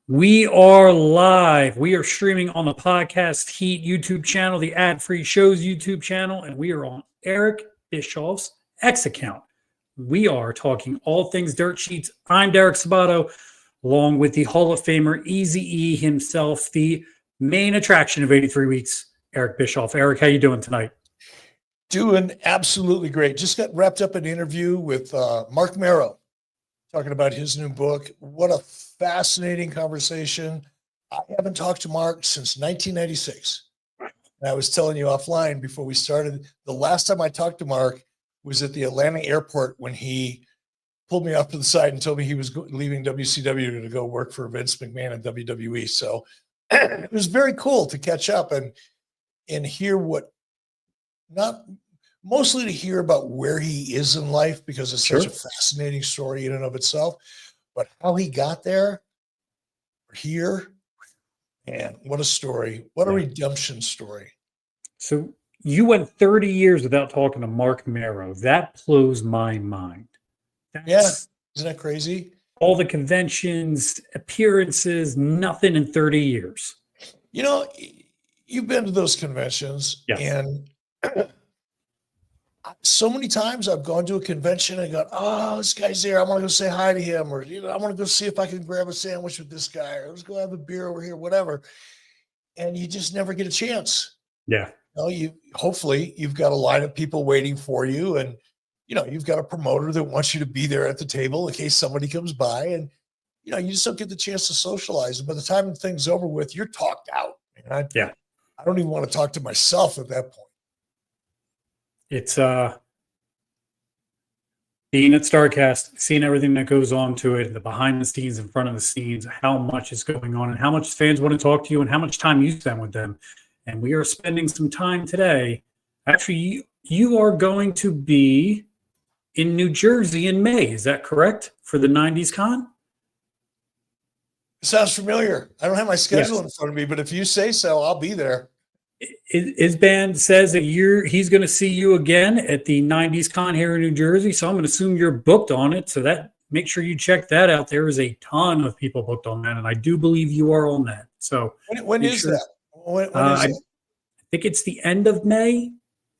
We are live. We are streaming on the Podcast Heat YouTube channel, the ad-free shows YouTube channel, and we are on Eric Bischoff's X account. We are talking all things dirt sheets. I'm Derek Sabato, along with the Hall of Famer Eazy-E himself, the main attraction of 83 Weeks, Eric Bischoff. Eric, how you doing tonight? Doing absolutely great. Just got wrapped up an interview with Mark Marrow, talking about his new book. What a fascinating conversation. I haven't talked to Mark since 1996. And I was telling you offline before we started, the last time I talked to Mark was at the Atlanta airport when he pulled me off to the side and told me he was leaving WCW to go work for Vince McMahon at WWE. So it was very cool to catch up and hear mostly to hear about where he is in life, because it's such a fascinating story in and of itself, but how he got there, here, and what a story. What a redemption story. So you went 30 years without talking to Mark Marrow. That blows my mind. Isn't that crazy? All the conventions, appearances, nothing in 30 years. You know, you've been to those conventions, and so many times I've gone to a convention and gone, oh, this guy's there. I want to go say hi to him, or I want to go see if I can grab a sandwich with this guy, or let's go have a beer over here, whatever. And you just never get a chance. Yeah. Hopefully you've got a line of people waiting for you, and you've got a promoter that wants you to be there at the table in case somebody comes by, and you just don't get the chance to socialize. And by the time the thing's over with, you're talked out. I don't even want to talk to myself at that point. It's being at StarCast, seeing everything that goes on to it, the behind the scenes, in front of the scenes, how much is going on and how much fans want to talk to you and how much time you spend with them. And we are spending some time today. Actually, you are going to be in New Jersey in May. Is that correct? For the 90s Con? It sounds familiar. I don't have my schedule in front of me, but if you say so, I'll be there. His band says that he's going to see you again at the 90s Con here in New Jersey. So I'm going to assume you're booked on it. So that make sure you check that out. There is a ton of people booked on that, and I do believe you are on that. So when is that? When is it? I think it's the end of May.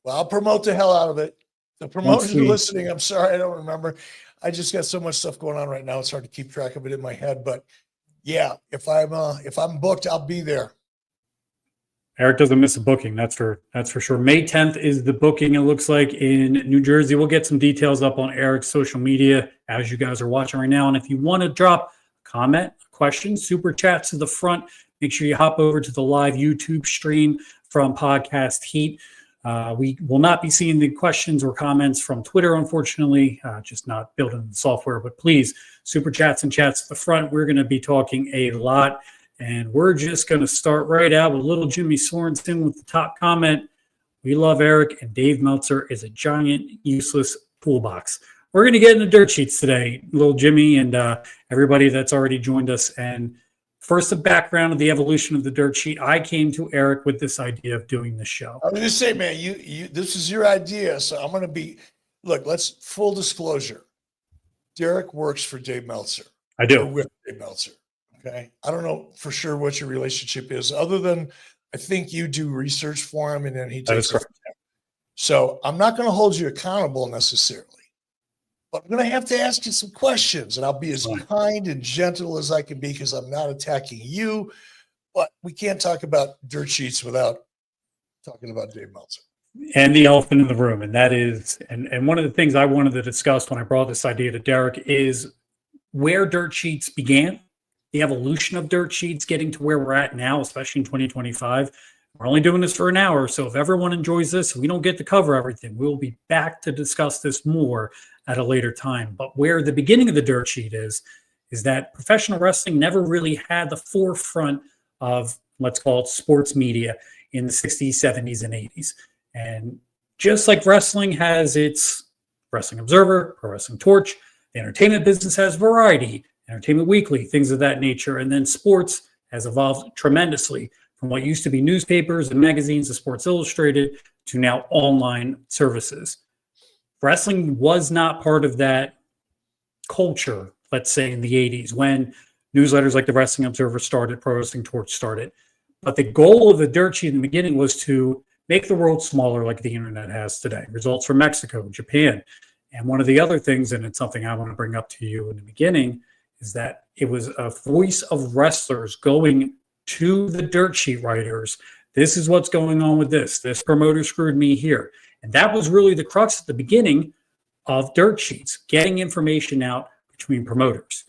Well, I'll promote the hell out of it. The promoters are listening. I'm sorry, I don't remember. I just got so much stuff going on right now. It's hard to keep track of it in my head. But yeah, if I'm booked, I'll be there. Eric doesn't miss a booking. That's for sure. May 10th is the booking, it looks like, in New Jersey. We'll get some details up on Eric's social media as you guys are watching right now. And if you want to drop a comment, a question, super chats to the front, make sure you hop over to the live YouTube stream from Podcast Heat. We will not be seeing the questions or comments from Twitter, unfortunately, just not building the software. But please, super chats and chats to the front. We're going to be talking a lot. And we're just going to start right out with little Jimmy Sorensen with the top comment. We love Eric, and Dave Meltzer is a giant, useless toolbox. We're going to get into dirt sheets today, little Jimmy and everybody that's already joined us. And first, the background of the evolution of the dirt sheet. I came to Eric with this idea of doing the show. I was going to say, man, you this is your idea. So I'm going to be, let's full disclosure. Derek works for Dave Meltzer. I do. With Dave Meltzer. Okay. I don't know for sure what your relationship is, other than I think you do research for him and then he takes it. So I'm not going to hold you accountable necessarily, but I'm going to have to ask you some questions, and I'll be as kind and gentle as I can be, because I'm not attacking you, but we can't talk about dirt sheets without talking about Dave Meltzer. And the elephant in the room. And that is, and one of the things I wanted to discuss when I brought this idea to Derek is where dirt sheets began. The evolution of dirt sheets getting to where we're at now, especially in 2025. We're only doing this for an hour, so if everyone enjoys this, we don't get to cover everything. We'll be back to discuss this more at a later time. But where the beginning of the dirt sheet is that professional wrestling never really had the forefront of, let's call it, sports media in the 60s, 70s, and 80s. And just like wrestling has its Wrestling Observer, Pro Wrestling Torch, the entertainment business has Variety, Entertainment Weekly, things of that nature. And then sports has evolved tremendously from what used to be newspapers and magazines to Sports Illustrated to now online services. Wrestling was not part of that culture, let's say, in the 80s, when Newsletters like the Wrestling Observer started, Pro Wrestling Torch started. But the goal of the dirt sheet in the beginning was to make the world smaller like the internet has today. Results from Mexico, Japan. And one of the other things, and it's something I want to bring up to you in the beginning, is that it was a voice of wrestlers going to the dirt sheet writers. This is what's going on with this. This promoter screwed me here. And that was really the crux at the beginning of dirt sheets, getting information out between promoters.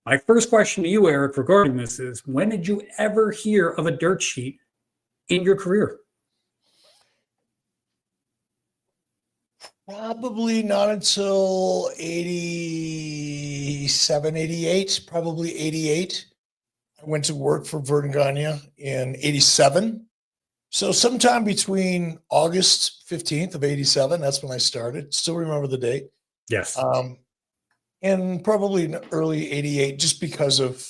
My first question to you, Eric, regarding this is, when did you ever hear of a dirt sheet in your career? Probably not until 87, 88, probably 88. I went to work for Verne Gagne in 87. So sometime between August 15th of 87, that's when I started. Still remember the date. Yes. And probably in early 88, just because of,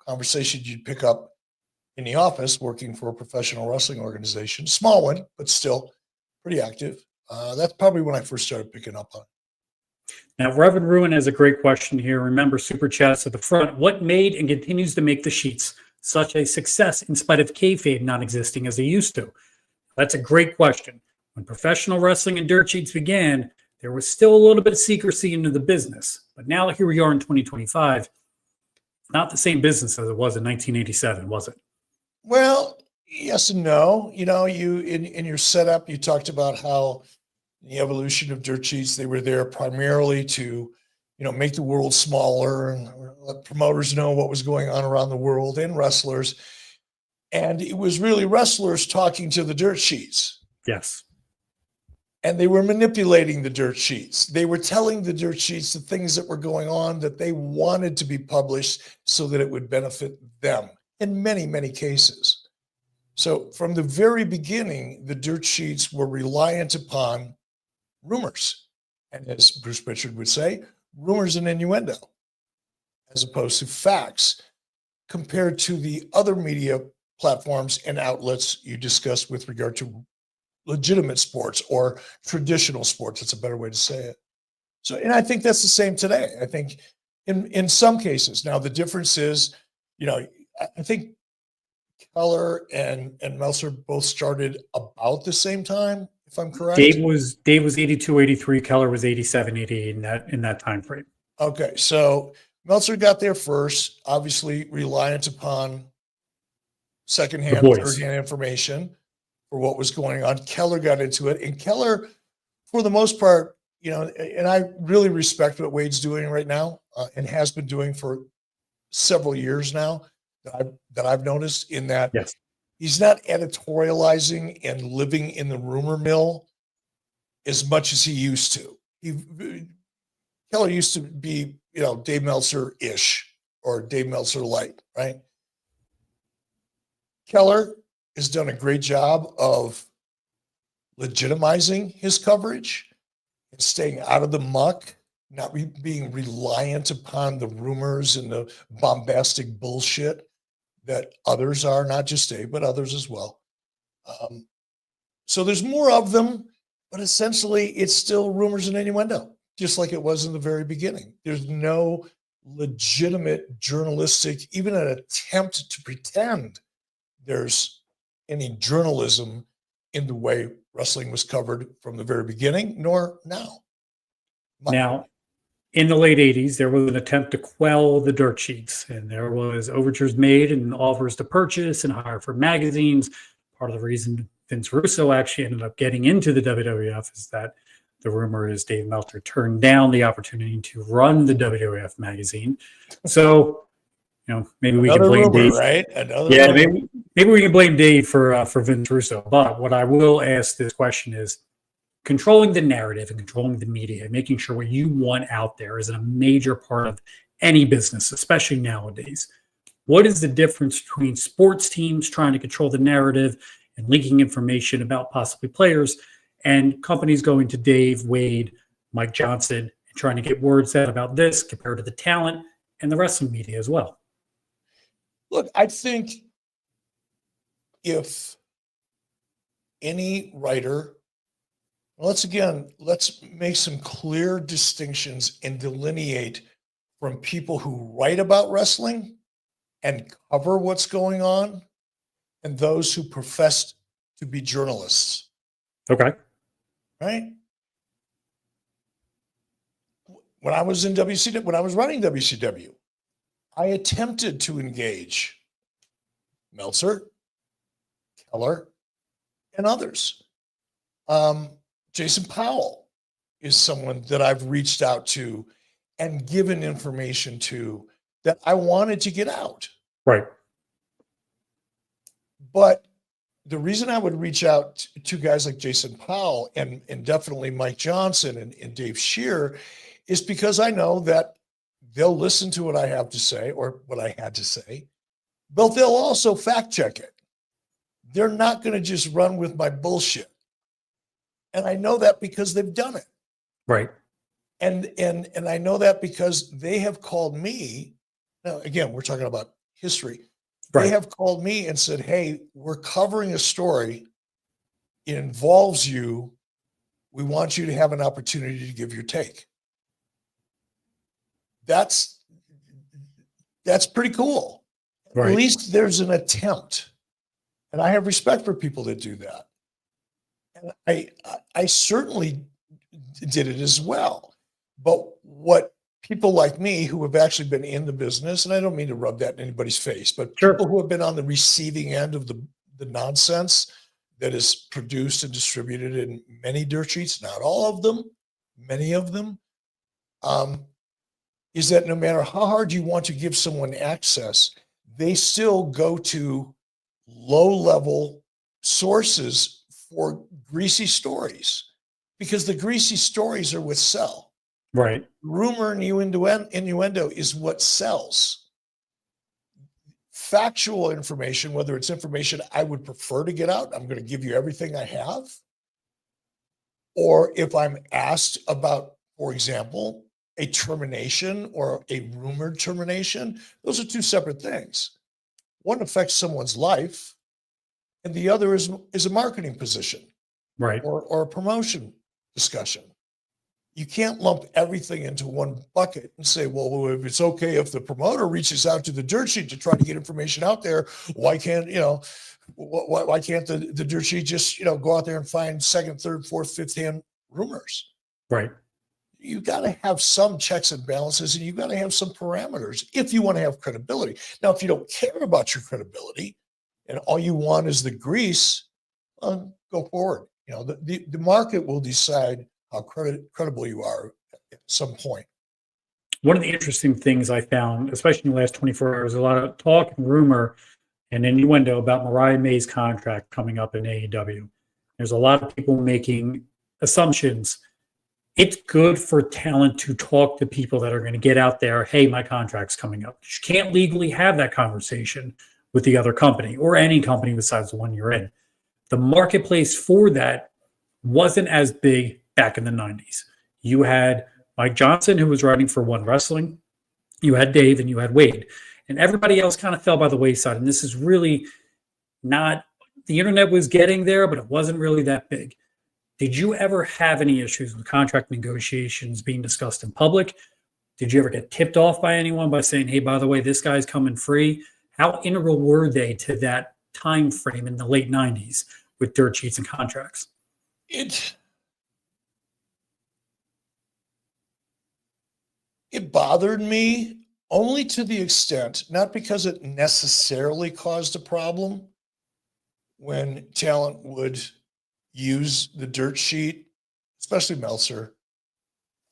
conversations you'd pick up in the office working for a professional wrestling organization. Small one, but still pretty active. That's probably when I first started picking up on it. Now, Reverend Ruin has a great question here. Remember, Super Chats at the front. What made and continues to make the sheets such a success in spite of kayfabe not existing as they used to? That's a great question. When professional wrestling and dirt sheets began, there was still a little bit of secrecy into the business. But now here we are in 2025. It's not the same business as it was in 1987, was it? Well, yes and no. You in your setup, you talked about how the evolution of dirt sheets, they were there primarily to, make the world smaller and let promoters know what was going on around the world and wrestlers. And it was really wrestlers talking to the dirt sheets. Yes. And they were manipulating the dirt sheets. They were telling the dirt sheets the things that were going on that they wanted to be published so that it would benefit them in many, many cases. So from the very beginning, the dirt sheets were reliant upon rumors. And as Bruce Pritchard would say, rumors and innuendo, as opposed to facts, compared to the other media platforms and outlets you discussed with regard to legitimate sports or traditional sports. That's a better way to say it. So, and I think that's the same today. I think in some cases, now the difference is, I think Keller and Meltzer both started about the same time, if I'm correct. Dave was 82, 83. Keller was 87, 88 in that time frame. Okay, so Meltzer got there first, obviously reliant upon secondhand, thirdhand information for what was going on. Keller got into it, and Keller, for the most part, and I really respect what Wade's doing right now and has been doing for several years now that I've noticed, in that yes, he's not editorializing and living in the rumor mill as much as he used to. Keller used to be, Dave Meltzer-ish or Dave Meltzer light, right? Keller has done a great job of legitimizing his coverage and staying out of the muck, not being reliant upon the rumors and the bombastic bullshit that others are, not just Dave, but others as well. So there's more of them, but essentially it's still rumors and innuendo, just like it was in the very beginning. There's no legitimate journalistic, even an attempt to pretend there's any journalism in the way wrestling was covered from the very beginning, nor now. Now, in the late 80s, there was an attempt to quell the dirt sheets, and there was overtures made and offers to purchase and hire for magazines. Part of the reason Vince Russo actually ended up getting into the WWF is that the rumor is Dave Meltzer turned down the opportunity to run the WWF magazine. So, maybe we can blame rumor, Dave, right? Maybe we can blame Dave for Vince Russo. But what I will ask this question is, controlling the narrative and controlling the media, making sure what you want out there is a major part of any business, especially nowadays. What is the difference between sports teams trying to control the narrative and leaking information about possibly players, and companies going to Dave, Wade, Mike Johnson, and trying to get words out about this compared to the talent and the wrestling media as well? Look, I think if any writer, let's make some clear distinctions and delineate from people who write about wrestling and cover what's going on, and those who profess to be journalists, Okay. right? When I was in WCW, when I was running WCW, I attempted to engage Meltzer, Keller, and others. Jason Powell is someone that I've reached out to and given information to that I wanted to get out. Right. But the reason I would reach out to guys like Jason Powell and definitely Mike Johnson and Dave Shear is because I know that they'll listen to what I have to say or what I had to say, but they'll also fact check it. They're not going to just run with my bullshit. And I know that because they've done it. Right. And I know that because they have called me. Now, again, we're talking about history. They Right. have called me and said, hey, we're covering a story. It involves you. We want you to have an opportunity to give your take. That's pretty cool. Right. At least there's an attempt. And I have respect for people that do that. And I certainly did it as well. But what people like me who have actually been in the business, and I don't mean to rub that in anybody's face, but Sure. people who have been on the receiving end of the nonsense that is produced and distributed in many dirt sheets, not all of them, many of them, is that no matter how hard you want to give someone access, they still go to low-level sources for greasy stories because the greasy stories are what sell. Right. Rumor and innuendo is what sells. Factual information, whether it's information I would prefer to get out, I'm going to give you everything I have. Or if I'm asked about, for example, a termination or a rumored termination, those are two separate things. One affects someone's life, and the other is a marketing position, Right. or a promotion discussion. You can't lump everything into one bucket and say, well, if it's okay if the promoter reaches out to the dirt sheet to try to get information out there, why can't why can't the dirt sheet just go out there and find second, third, fourth, fifth hand rumors? Right. You got to have some checks and balances, and you got to have some parameters if you want to have credibility. Now, if you don't care about your credibility and all you want is the grease, go forward. The market will decide how credible you are at some point. One of the interesting things I found, especially in the last 24 hours, a lot of talk and rumor and innuendo about Mariah May's contract coming up in AEW. There's a lot of people making assumptions. It's good for talent to talk to people that are going to get out there, hey, my contract's coming up. You can't legally have that conversation with the other company or any company besides the one you're in. The marketplace for that wasn't as big back in the 90s. You had Mike Johnson, who was writing for One Wrestling. You had Dave and you had Wade. And everybody else kind of fell by the wayside. And this is really not, the internet was getting there, but it wasn't really that big. Did you ever have any issues with contract negotiations being discussed in public? Did you ever get tipped off by anyone by saying, hey, by the way, this guy's coming free? How integral were they to that time frame in the late 90s with dirt sheets and contracts? It bothered me only to the extent, not because it necessarily caused a problem, when talent would use the dirt sheet, especially Meltzer.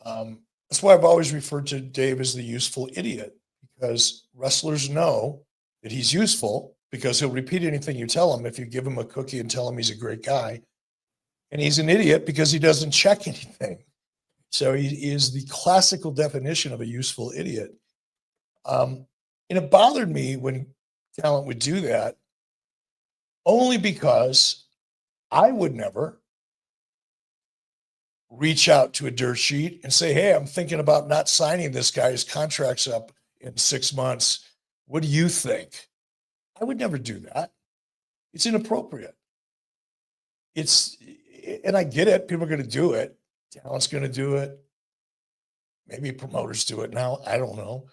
That's why I've always referred to Dave as the useful idiot, because wrestlers know that he's useful because he'll repeat anything you tell him if you give him a cookie and tell him he's a great guy. And he's an idiot because he doesn't check anything. So he is the classical definition of a useful idiot. And it bothered me when talent would do that, only because I would never reach out to a dirt sheet and say, hey, I'm thinking about not signing this guy. His contract's up in 6 months. What do you think? I would never do that. It's inappropriate. And I get it. People are going to do it. Talent's going to do it. Maybe promoters do it now. I don't know.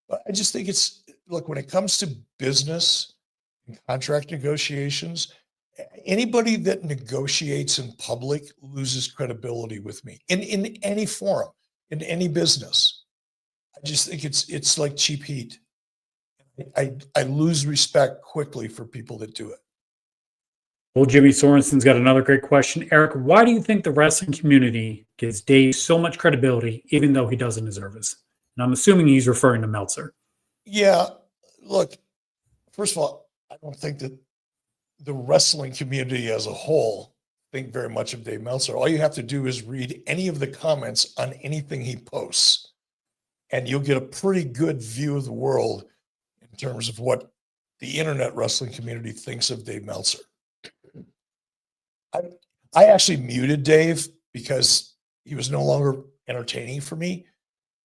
But I just think it's look, when it comes to business and contract negotiations, anybody that negotiates in public loses credibility with me in any forum, in any business. I just think it's like cheap heat. I lose respect quickly for people that do it. Well, Jimmy Sorensen's got another great question. Eric, why do you think the wrestling community gives Dave so much credibility, even though he doesn't deserve it? And I'm assuming he's referring to Meltzer. Yeah, look, first of all, I don't think that the wrestling community as a whole think very much of Dave Meltzer. All you have to do is read any of the comments on anything he posts, and you'll get a pretty good view of the world in terms of what the internet wrestling community thinks of Dave Meltzer. I actually muted Dave because he was no longer entertaining for me.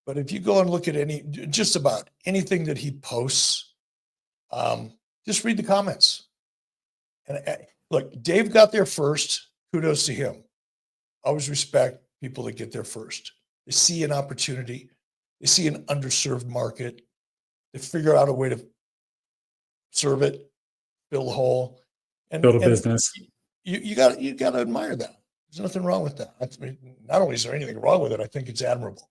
But if you go and look at just about anything that he posts, just read the comments. And look, Dave got there first. Kudos to him. Always respect people that get there first. They see an opportunity. They see an underserved market. They figure out a way to serve it, fill a hole, and build a business. You got to admire that. There's nothing wrong with that. I mean, not only is there anything wrong with it, I think it's admirable.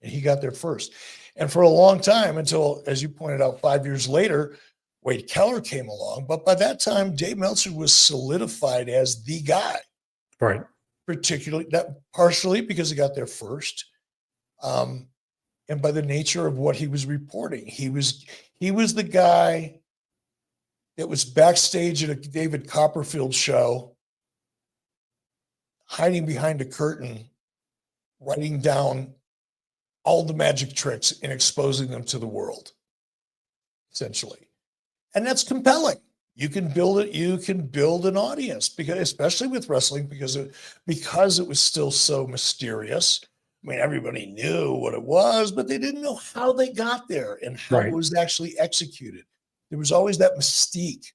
And he got there first. And for a long time, until, as you pointed out, 5 years later, Wade Keller came along. But by that time, Dave Meltzer was solidified as the guy. Right. Particularly, that partially because he got there first. And by the nature of what he was reporting. He was the guy that was backstage at a David Copperfield show, hiding behind a curtain, writing down all the magic tricks and exposing them to the world, essentially. And that's compelling. You can build it. You can build an audience, because especially with wrestling, because it was still so mysterious. I mean, everybody knew what it was, but they didn't know how they got there and how it was actually executed. There was always that mystique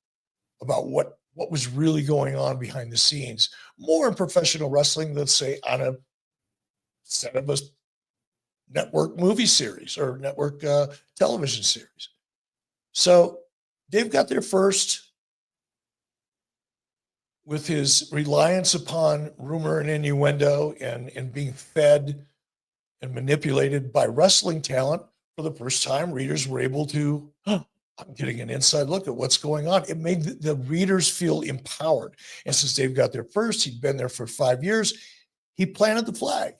about what was really going on behind the scenes, more in professional wrestling, let's say on a set of a network movie series or network television series. So Dave got there first with his reliance upon rumor and innuendo and being fed and manipulated by wrestling talent. For the first time, readers were able to, I'm getting an inside look at what's going on. It made the readers feel empowered. And since Dave got there first, he'd been there for 5 years, he planted the flag.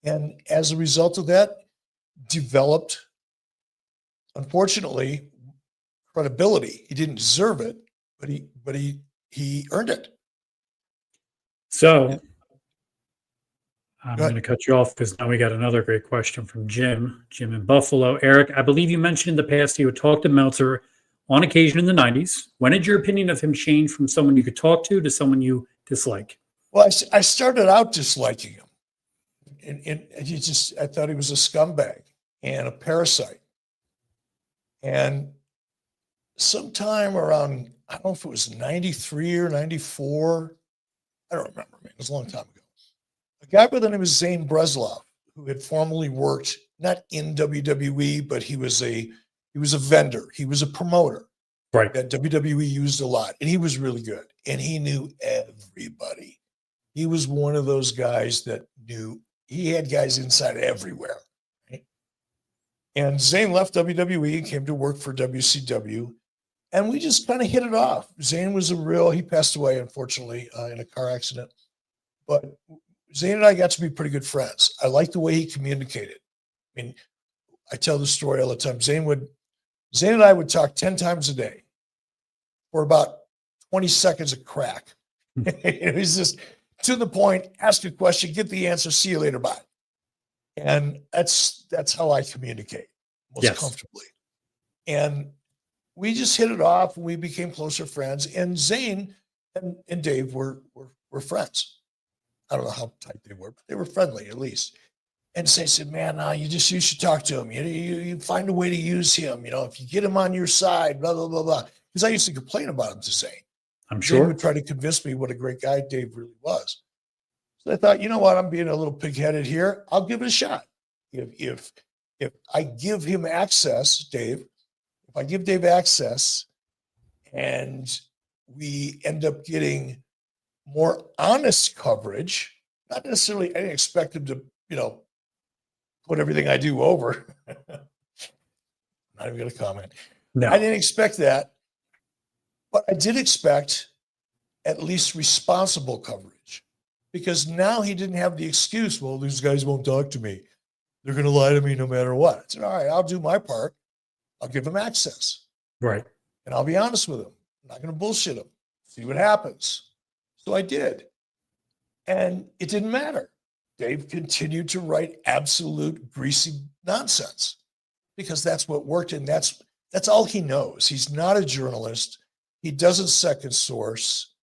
And as a result of that, developed, unfortunately, credibility. He didn't deserve it, but he earned it. So I'm going to cut you off because now we got another great question from Jim in Buffalo. Eric, I believe you mentioned in the past you would talk to Meltzer on occasion in the 90s. When did your opinion of him change from someone you could talk to someone you dislike? Well, I started out disliking him. And I thought he was a scumbag and a parasite. And sometime around, I don't know if it was 93 or 94, I don't remember, man. It was a long time ago. A guy by the name of Zane Breslov, who had formerly worked not in WWE, but he was a vendor. He was a promoter, right, that WWE used a lot, and he was really good. And he knew everybody. He was one of those guys that knew. He had guys inside everywhere. Right? And Zane left WWE and came to work for WCW, and we just kind of hit it off. Zane was he passed away, unfortunately, in a car accident. But Zane and I got to be pretty good friends. I liked the way he communicated. I mean, I tell the story all the time. Zane and I would talk 10 times a day for about 20 seconds of crack. It was just to the point, ask a question, get the answer, see you later, bye. And that's how I communicate most comfortably. And we just hit it off. We became closer friends. And Zane and Dave were friends. I don't know how tight they were, but they were friendly at least. And Zane said, man, you should talk to him. You find a way to use him. If you get him on your side, blah, blah, blah, blah. Because I used to complain about him to Zane. I'm Zane sure. would try to convince me what a great guy Dave really was. So I thought, you know what? I'm being a little pig-headed here. I'll give it a shot. If I give him access, Dave, if I give Dave access and we end up getting more honest coverage, not necessarily, I didn't expect him to, put everything I do over. Not even going to comment. No. I didn't expect that, but I did expect at least responsible coverage, because now he didn't have the excuse, well, these guys won't talk to me. They're going to lie to me no matter what. I said, all right, I'll do my part. I'll give him access. Right. And I'll be honest with him. I'm not going to bullshit him. See what happens. So I did. And it didn't matter. Dave continued to write absolute greasy nonsense because that's what worked. And that's all he knows. He's not a journalist. He doesn't second source.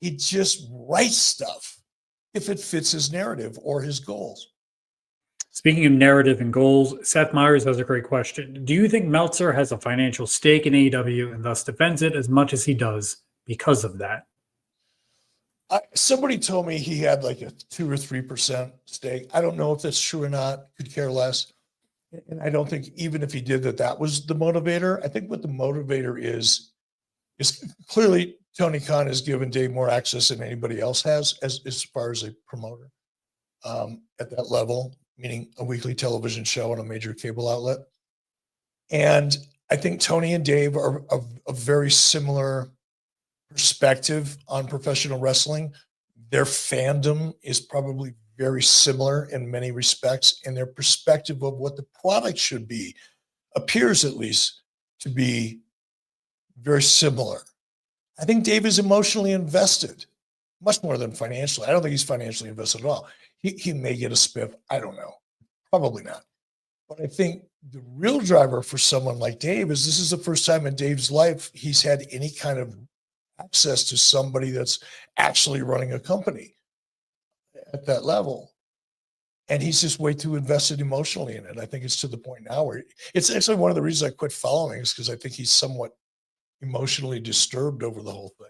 He just writes stuff if it fits his narrative or his goals. Speaking of narrative and goals, Seth Meyers has a great question. Do you think Meltzer has a financial stake in AEW and thus defends it as much as he does because of that? Somebody told me he had like a 2 or 3% stake. I don't know if that's true or not. Could care less. And I don't think even if he did that was the motivator. I think what the motivator is clearly Tony Khan has given Dave more access than anybody else has as far as a promoter at that level, meaning a weekly television show on a major cable outlet. And I think Tony and Dave are a very similar perspective on professional wrestling. Their fandom is probably very similar in many respects, and their perspective of what the product should be appears at least to be very similar. I think Dave is emotionally invested, much more than financially. I don't think he's financially invested at all. He may get a spiff. I don't know. Probably not. But I think the real driver for someone like Dave is this is the first time in Dave's life he's had any kind of access to somebody that's actually running a company at that level. And he's just way too invested emotionally in it. I think it's to the point now where it's actually one of the reasons I quit following is because I think he's somewhat emotionally disturbed over the whole thing.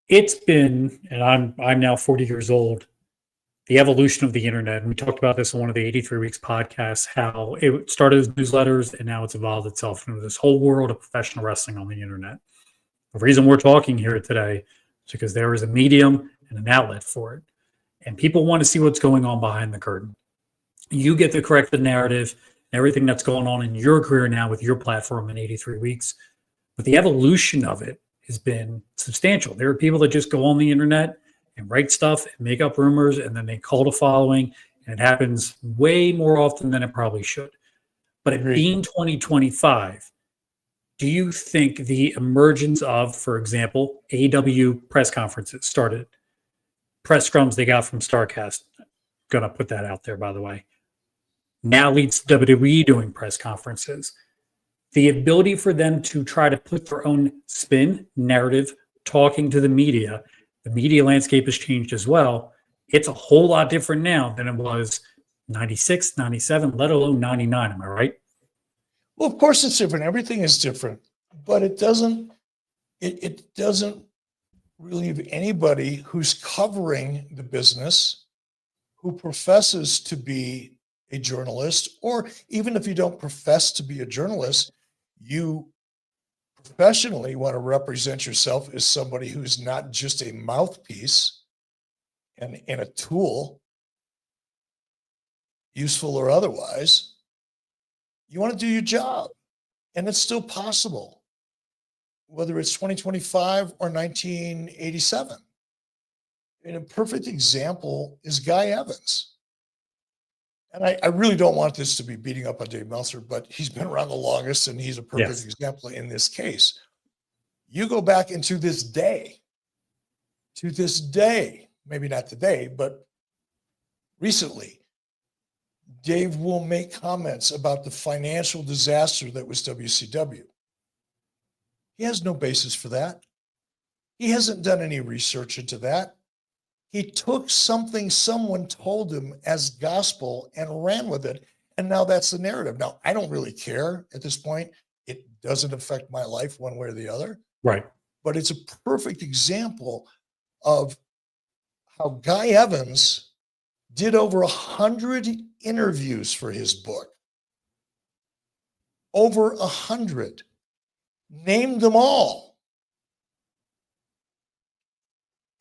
It's been, and I'm now 40 years old, the evolution of the internet. And we talked about this in one of the 83 Weeks podcasts, how it started as newsletters and now it's evolved itself into this whole world of professional wrestling on the internet. The reason we're talking here today is because there is a medium and an outlet for it. And people want to see what's going on behind the curtain. You get to correct the narrative, everything that's going on in your career now with your platform in 83 Weeks. But the evolution of it has been substantial. There are people that just go on the internet and write stuff and make up rumors, and then they call a following, and it happens way more often than it probably should. But it being 2025, do you think the emergence of, for example, AEW press conferences started, press scrums they got from StarCast, going to put that out there, by the way, now leads to WWE doing press conferences. The ability for them to try to put their own spin, narrative, talking to the media landscape has changed as well. It's a whole lot different now than it was 96, 97, let alone 99. Am I right? Well, of course it's different. Everything is different, but it doesn't relieve anybody who's covering the business, who professes to be a journalist, or even if you don't profess to be a journalist, you professionally want to represent yourself as somebody who's not just a mouthpiece and a tool, useful or otherwise. You want to do your job, and it's still possible, whether it's 2025 or 1987. And a perfect example is Guy Evans. And I really don't want this to be beating up on Dave Meltzer, but he's been around the longest, and he's a perfect example in this case. You go back into this day, maybe not today, but recently, Dave will make comments about the financial disaster that was WCW. He has no basis for that. He hasn't done any research into that. He took something someone told him as gospel and ran with it. And now that's the narrative. Now, I don't really care at this point. It doesn't affect my life one way or the other. Right. But it's a perfect example of how Guy Evans did over 100 interviews for his book. over 100, named them all,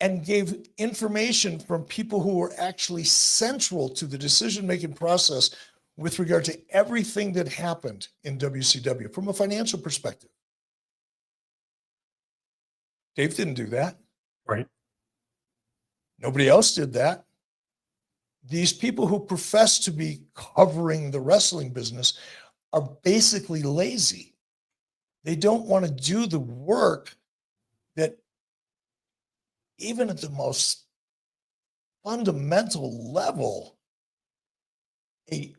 and gave information from people who were actually central to the decision-making process with regard to everything that happened in WCW from a financial perspective. Dave didn't do that. Right. Nobody else did that. These people who profess to be covering the wrestling business are basically lazy. They don't want to do the work that, even at the most fundamental level, a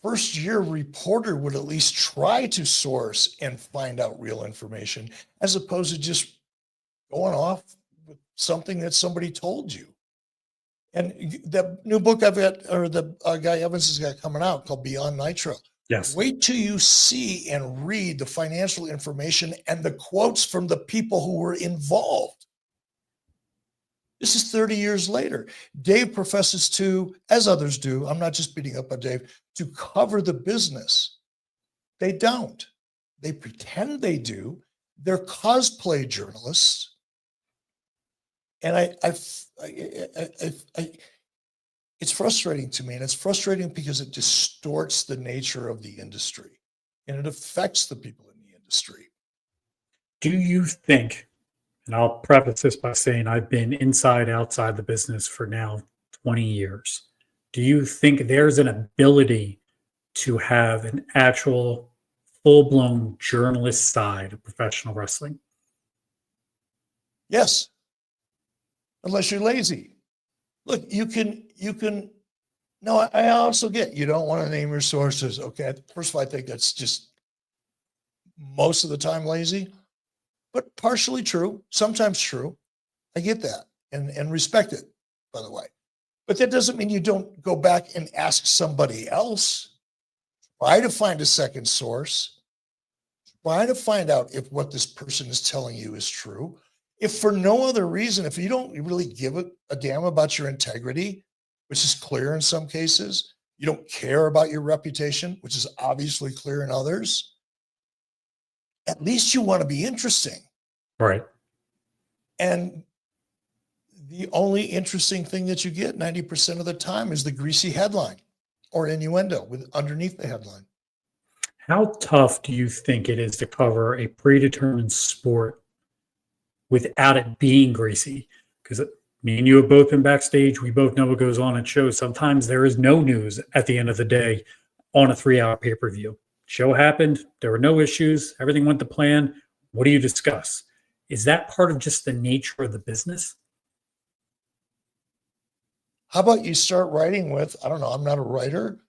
first-year reporter would at least try to source and find out real information, as opposed to just going off with something that somebody told you. And the new book I've got, or the guy Evans has got coming out, called Beyond Nitro. Yes. Wait till you see and read the financial information and the quotes from the people who were involved. This is 30 years later. Dave professes to, as others do, I'm not just beating up on Dave, to cover the business. They don't. They pretend they do. They're cosplay journalists. And it's frustrating to me, and it's frustrating because it distorts the nature of the industry, and it affects the people in the industry. Do you think, and I'll preface this by saying I've been inside, outside the business for now 20 years. Do you think there's an ability to have an actual full-blown journalist side of professional wrestling? Yes. Unless you're lazy. Look, you can, no, I also get, you don't want to name your sources. Okay. First of all, I think that's just most of the time lazy, but partially true, sometimes true. I get that and respect it, by the way. But that doesn't mean you don't go back and ask somebody else. Try to find a second source. Try to find out if what this person is telling you is true. If for no other reason, if you don't really give a damn about your integrity, which is clear in some cases, you don't care about your reputation, which is obviously clear in others, at least you want to be interesting. Right. And the only interesting thing that you get 90% of the time is the greasy headline or innuendo with underneath the headline. How tough do you think it is to cover a predetermined sport without it being greasy? Because me and you have both been backstage. We both know what goes on at shows. Sometimes there is no news at the end of the day on a 3-hour pay-per-view. Show happened. There were no issues. Everything went to plan. What do you discuss? Is that part of just the nature of the business? How about you start writing with, I don't know, I'm not a writer,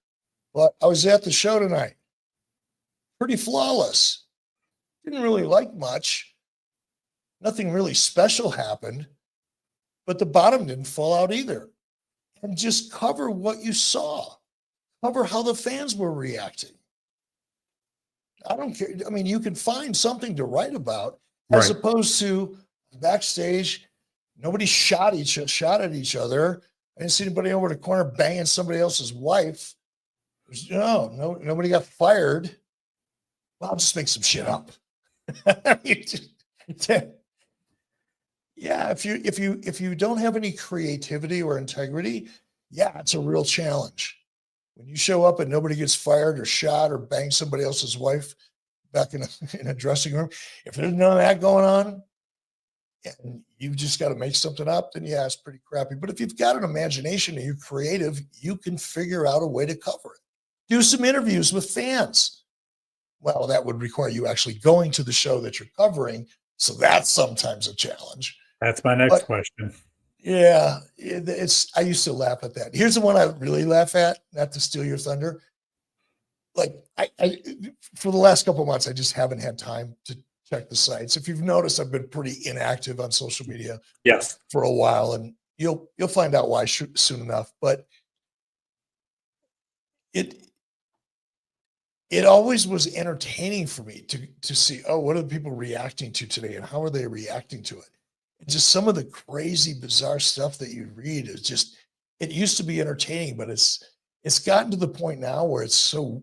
but I was at the show tonight. Pretty flawless. Didn't really like much. Nothing really special happened, but the bottom didn't fall out either. And just cover what you saw. Cover how the fans were reacting. I don't care. I mean, you can find something to write about as Right. opposed to backstage. Nobody shot at each other. I didn't see anybody over the corner banging somebody else's wife. Nobody got fired. Well, I'll just make some shit up. Yeah, if you don't have any creativity or integrity, yeah, it's a real challenge. When you show up and nobody gets fired or shot or bangs somebody else's wife back in a dressing room, if there's none of that going on, and you've just got to make something up, then yeah, it's pretty crappy. But if you've got an imagination and you're creative, you can figure out a way to cover it. Do some interviews with fans. Well, that would require you actually going to the show that you're covering. So that's sometimes a challenge. That's my next question. Yeah, I used to laugh at that. Here's the one I really laugh at, not to steal your thunder. Like I for the last couple of months, I just haven't had time to check the sites. If you've noticed, I've been pretty inactive on social media Yes. for a while, and you'll find out why soon enough. But it always was entertaining for me to see, oh, what are the people reacting to today, and how are they reacting to it? And just some of the crazy, bizarre stuff that you read is just, it used to be entertaining, but it's gotten to the point now where it's so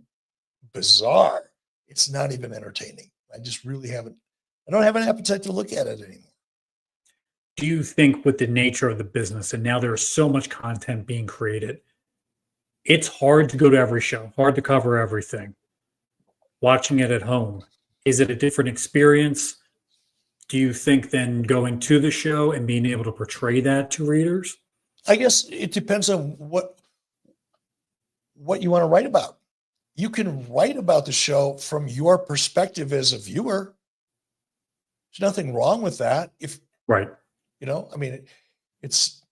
bizarre. It's not even entertaining. I just really haven't, I don't have an appetite to look at it anymore. Do you think with the nature of the business and now there's so much content being created, it's hard to go to every show, hard to cover everything? Watching it at home, is it a different experience? Do you think then going to the show and being able to portray that to readers? I guess it depends on what you want to write about. You can write about the show from your perspective as a viewer. There's nothing wrong with that. If Right. I mean, it's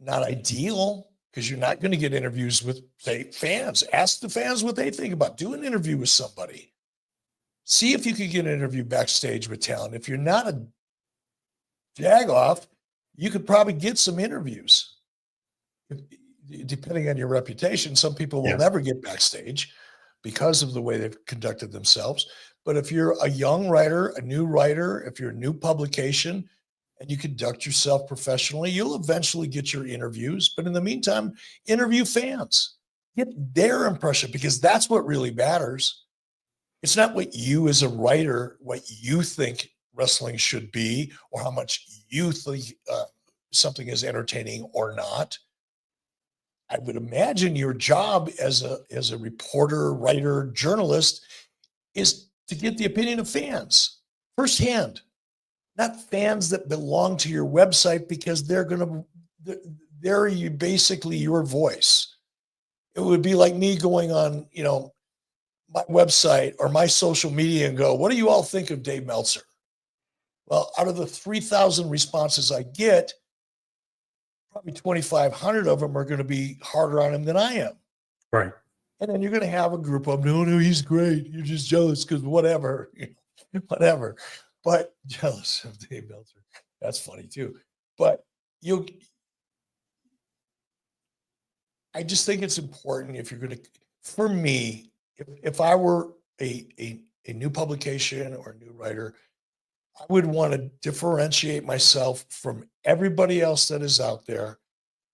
not ideal because you're not going to get interviews with, say, fans. Ask the fans what they think about. Do an interview with somebody. See if you could get an interview backstage with talent. If you're not a jag-off, you could probably get some interviews. Depending on your reputation, some people will never get backstage because of the way they've conducted themselves. But if you're a young writer, a new writer, if you're a new publication, and you conduct yourself professionally, you'll eventually get your interviews. But in the meantime, interview fans. Get their impression, because that's what really matters. It's not what you as a writer, what you think wrestling should be, or how much you think something is entertaining or not. I would imagine your job as a reporter, writer, journalist is to get the opinion of fans firsthand. Not fans that belong to your website, because they're basically your voice. It would be like me going on, my website or my social media and go, what do you all think of Dave Meltzer? Well, out of the 3,000 responses I get, probably 2,500 of them are going to be harder on him than I am. Right. And then you're going to have a group of, no, he's great. You're just jealous because whatever. But jealous of Dave Meltzer. That's funny too. But I just think it's important, if you're going to, for me, if I were a new publication or a new writer, I would want to differentiate myself from everybody else that is out there.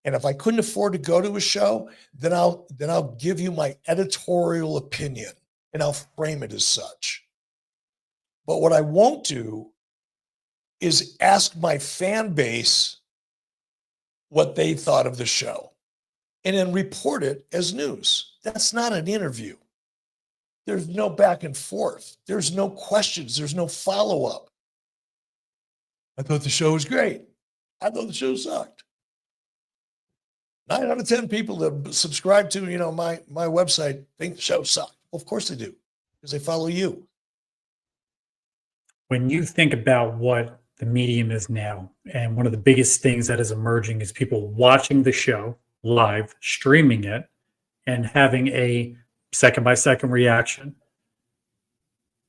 And if I couldn't afford to go to a show, then I'll give you my editorial opinion and I'll frame it as such. But what I won't do is ask my fan base what they thought of the show and then report it as news. That's not an interview. There's no back and forth. There's no questions. There's no follow-up. I thought the show was great. I thought the show sucked. 9 out of 10 people that subscribe to, my website think the show sucked. Well, of course they do, because they follow you. When you think about what the medium is now, and one of the biggest things that is emerging is people watching the show live, streaming it, and having a second-by-second reaction.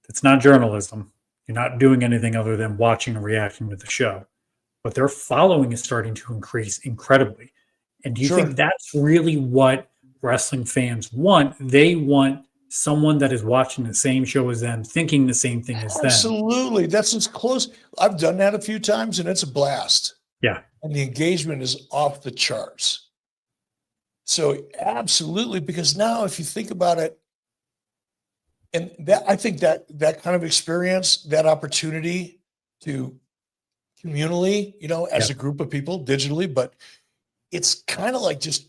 It's not journalism. You're not doing anything other than watching and reacting to the show. But their following is starting to increase incredibly. And do you think that's really what wrestling fans want? They want someone that is watching the same show as them, thinking the same thing as them. Absolutely. That's as close. I've done that a few times and it's a blast. Yeah. And the engagement is off the charts. So absolutely, because now if you think about it, and that, I think that kind of experience, that opportunity to communally, as a group of people digitally, but it's kind of like just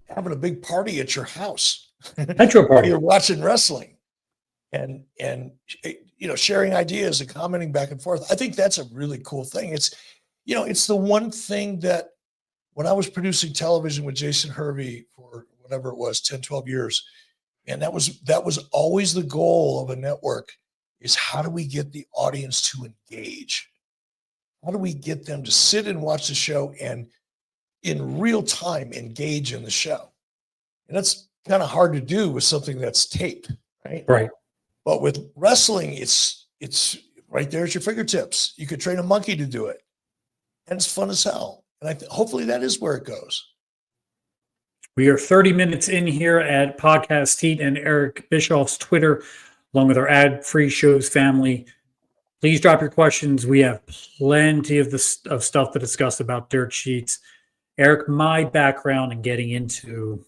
having a big party at your house. Metro party. You're watching wrestling and sharing ideas and commenting back and forth. I think that's a really cool thing. It's the one thing that when I was producing television with Jason Hervey for whatever it was, 10, 12 years, and that was always the goal of a network, is how do we get the audience to engage? How do we get them to sit and watch the show and in real time engage in the show? And that's kind of hard to do with something that's taped, right? Right. But with wrestling, it's right there at your fingertips. You could train a monkey to do it, and it's fun as hell. And hopefully that is where it goes. We are 30 minutes in here at Podcast Heat and Eric Bischoff's Twitter, along with our ad-free shows family. Please drop your questions. We have plenty of stuff to discuss about dirt sheets. Eric, my background in getting into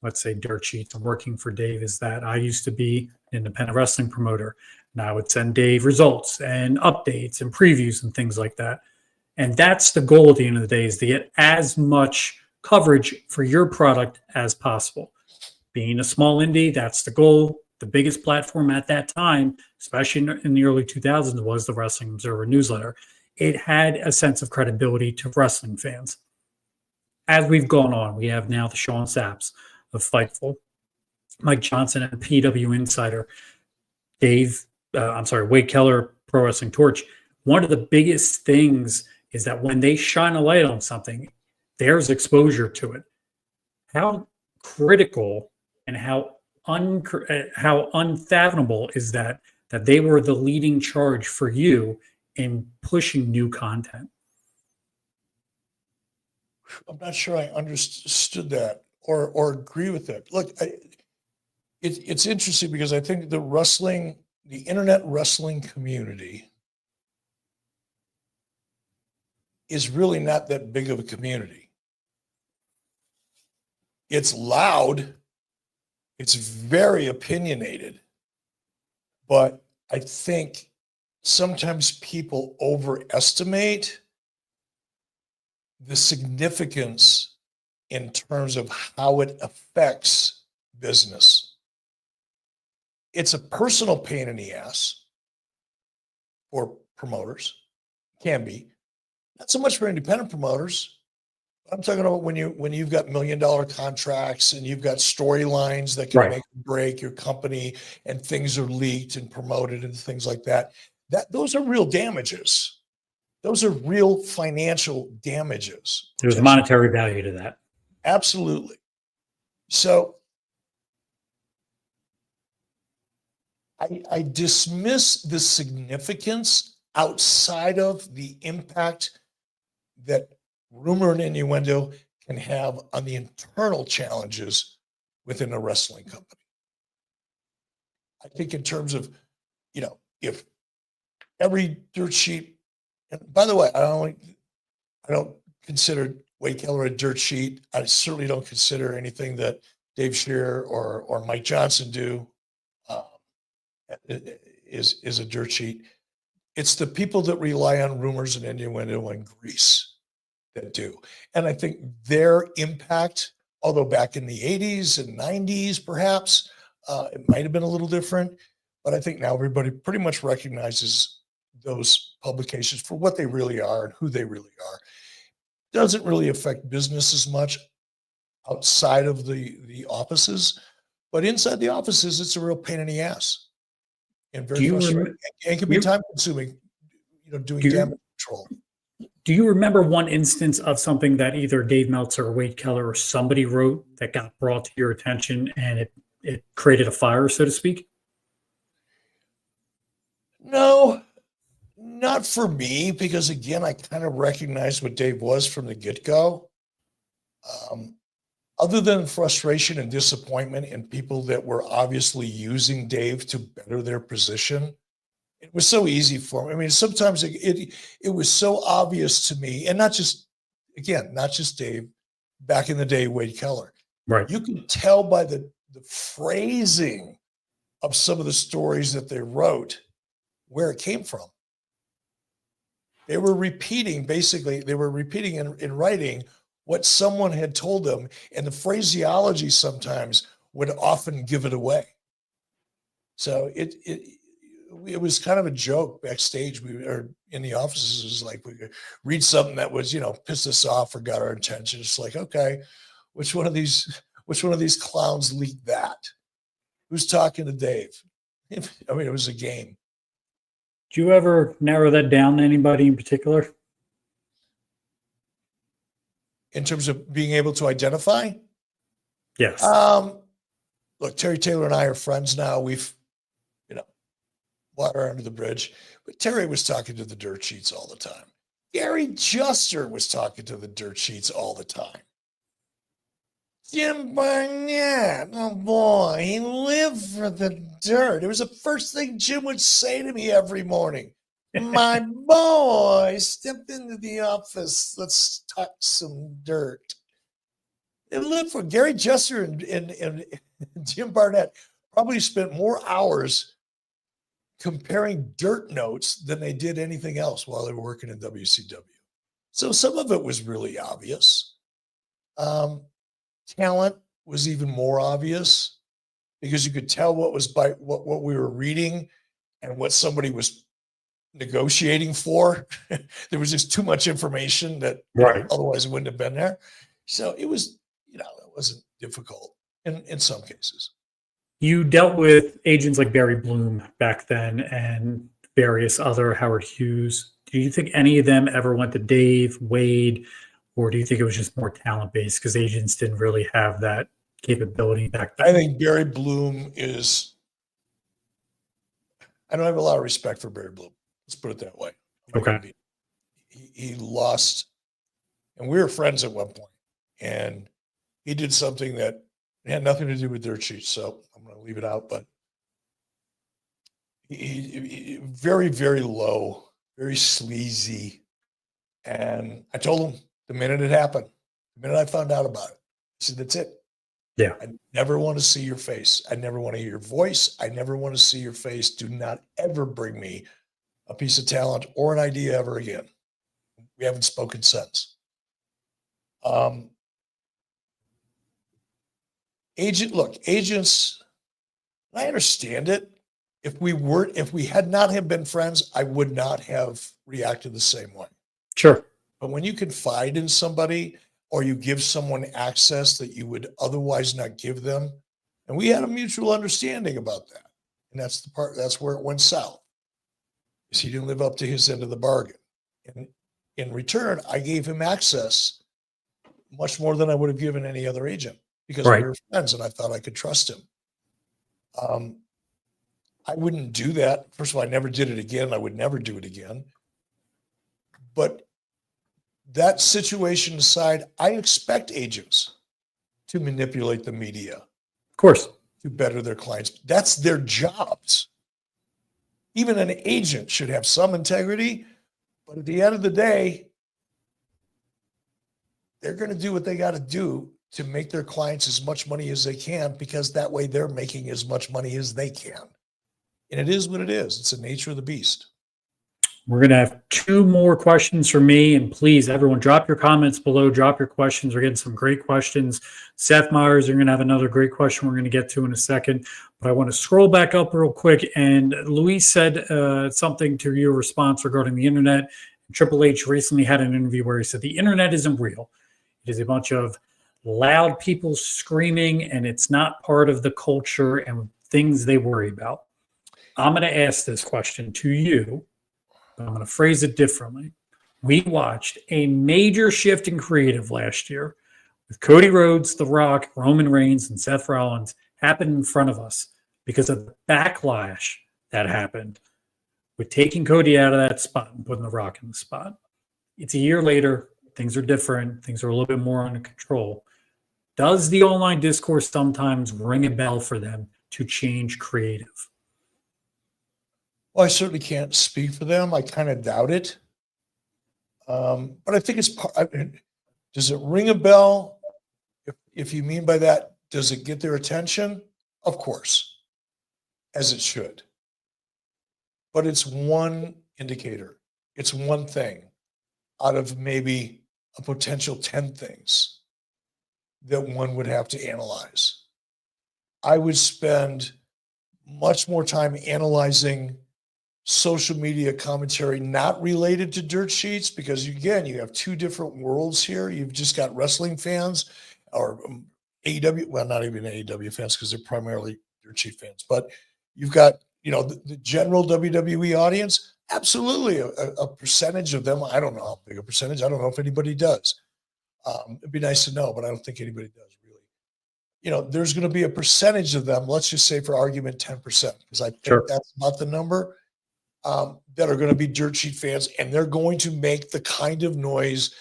let's say, dirt sheets and working for Dave is that I used to be an independent wrestling promoter, and I would send Dave results and updates and previews and things like that. And that's the goal at the end of the day, is to get as much coverage for your product as possible. Being a small indie, that's the goal. The biggest platform at that time, especially in the early 2000s, was the Wrestling Observer newsletter. It had a sense of credibility to wrestling fans. As we've gone on, we have now the Sean Sapps of Fightful, Mike Johnson and PW Insider, Wade Keller, Pro Wrestling Torch. One of the biggest things is that when they shine a light on something, there's exposure to it. How critical and how unfathomable is that they were the leading charge for you in pushing new content? I'm not sure I understood that or agree with that. Look, it's interesting because I think the internet wrestling community is really not that big of a community. It's loud. It's very opinionated, but I think sometimes people overestimate the significance in terms of how it affects business. It's a personal pain in the ass for promoters, can be. Not so much for independent promoters. I'm talking about when you've got $1 million contracts and you've got storylines that can make or break your company, and things are leaked and promoted and things like that. Those are real damages. Those are real financial damages. There's a monetary value to that. Absolutely. So I dismiss the significance outside of the impact that rumor and innuendo can have on the internal challenges within a wrestling company. I think in terms of, if every dirt sheet, and by the way, I don't consider Wade Keller a dirt sheet. I certainly don't consider anything that Dave Scheer or Mike Johnson do is a dirt sheet. It's the people that rely on rumors and innuendo and grease that do. And I think their impact, although back in the 80s and 90s, perhaps, it might have been a little different, but I think now everybody pretty much recognizes those publications for what they really are and who they really are. Doesn't really affect business as much outside of the offices, but inside the offices, it's a real pain in the ass and very frustrating. And can be time consuming, doing damage control. Do you remember one instance of something that either Dave Meltzer or Wade Keller or somebody wrote that got brought to your attention and it created a fire, so to speak? No, not for me, because again, I kind of recognized what Dave was from the get-go. Other than frustration and disappointment in people that were obviously using Dave to better their position, it was so easy for me. I mean, sometimes it was so obvious to me, and not just Dave, back in the day, Wade Keller. Right. You can tell by the phrasing of some of the stories that they wrote where it came from. They were repeating in writing what someone had told them, and the phraseology sometimes would often give it away. So it was kind of a joke backstage. We were in the offices. It was like we could read something that was, pissed us off or got our attention. It's like, okay, which one of these clowns leaked that? Who's talking to Dave? I mean, it was a game. Do you ever narrow that down to anybody in particular? In terms of being able to identify? Yes. Look, Terry Taylor and I are friends now. We've, water under the bridge. But Terry was talking to the dirt sheets all the time. Gary Juster was talking to the dirt sheets all the time. Jim Barnett, oh boy, he lived for the dirt. It was the first thing Jim would say to me every morning. My boy, step into the office. Let's talk some dirt. They live for Gary Jester and Jim Barnett probably spent more hours comparing dirt notes than they did anything else while they were working in WCW. So some of it was really obvious. Talent was even more obvious because you could tell what was by what we were reading and what somebody was negotiating for. There was just too much information that otherwise it wouldn't have been there. So it was, it wasn't difficult in some cases. You dealt with agents like Barry Bloom back then and various other Howard Hughes. Do you think any of them ever went to Dave, Wade, or do you think it was just more talent-based because agents didn't really have that capability back then? I think Barry Bloom I don't have a lot of respect for Barry Bloom. Let's put it that way. Okay. He lost, and we were friends at one point, and he did something that had nothing to do with dirt sheets, so I'm going to leave it out, but he very, very low, very sleazy, and I told him the minute it happened, the minute I found out about it, I said, that's it. Yeah. I never want to see your face. I never want to hear your voice. I never want to see your face. Do not ever bring me a piece of talent or an idea ever again. We haven't spoken since. Agents, I understand it. If we had not have been friends, I would not have reacted the same way. Sure. But when you confide in somebody or you give someone access that you would otherwise not give them, and we had a mutual understanding about that. And that's where it went south. Is he didn't live up to his end of the bargain. And in return, I gave him access much more than I would have given any other agent because we were friends and I thought I could trust him. I wouldn't do that. First of all, I never did it again. I would never do it again. But that situation aside, I expect agents to manipulate the media. Of course. To better their clients. That's their jobs. Even an agent should have some integrity, but at the end of the day, they're going to do what they got to do to make their clients as much money as they can, because that way they're making as much money as they can. And it is what it is. It's the nature of the beast. We're going to have 2 more questions for me. And please, everyone, drop your comments below. Drop your questions. We're getting some great questions. Seth Myers, you're going to have another great question we're going to get to in a second. But I want to scroll back up real quick. And Luis said something to your response regarding the internet. Triple H recently had an interview where he said the internet isn't real. It is a bunch of loud people screaming, and it's not part of the culture and things they worry about. I'm going to ask this question to you, but I'm going to phrase it differently. We watched a major shift in creative last year with Cody Rhodes, The Rock, Roman Reigns, and Seth Rollins happen in front of us because of the backlash that happened with taking Cody out of that spot and putting The Rock in the spot. It's a year later. Things are different. Things are a little bit more under control. Does the online discourse sometimes ring a bell for them to change creative? Well, I certainly can't speak for them. I kind of doubt it. But I think does it ring a bell? If you mean by that, does it get their attention? Of course, as it should. But it's one indicator. It's one thing out of maybe a potential 10 things that one would have to analyze. I would spend much more time analyzing social media commentary not related to dirt sheets, because again, you have 2 different worlds here. You've just got wrestling fans or AEW, well, not even AEW fans because they're primarily dirt sheet fans, but you've got, the general WWE audience. Absolutely a percentage of them. I don't know how big a percentage. I don't know if anybody does. It'd be nice to know, but I don't think anybody does really. There's going to be a percentage of them, let's just say for argument 10%, because I think that's about the number, that are going to be dirt sheet fans, and they're going to make the kind of noise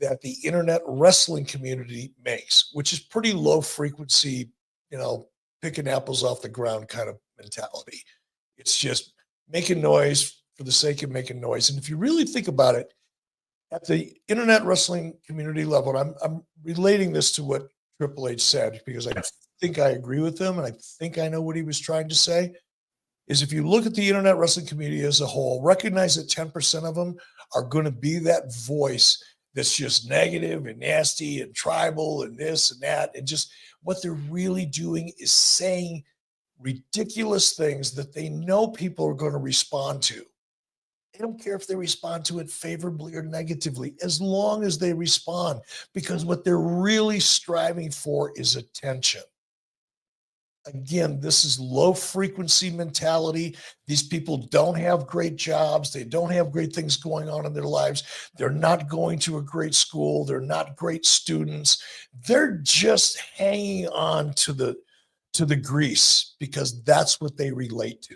that the internet wrestling community makes, which is pretty low frequency, picking apples off the ground kind of mentality. It's just making noise for the sake of making noise. And if you really think about it, at the internet wrestling community level, and I'm relating this to what Triple H said, because I Yes. think I agree with him and I think I know what he was trying to say, is if you look at the internet wrestling community as a whole, recognize that 10% of them are going to be that voice that's just negative and nasty and tribal and this and that. And just what they're really doing is saying ridiculous things that they know people are going to respond to. They don't care if they respond to it favorably or negatively, as long as they respond, because what they're really striving for is attention. Again, this is low frequency mentality. These people don't have great jobs. They don't have great things going on in their lives. They're not going to a great school. They're not great students. They're just hanging on to the grease because that's what they relate to.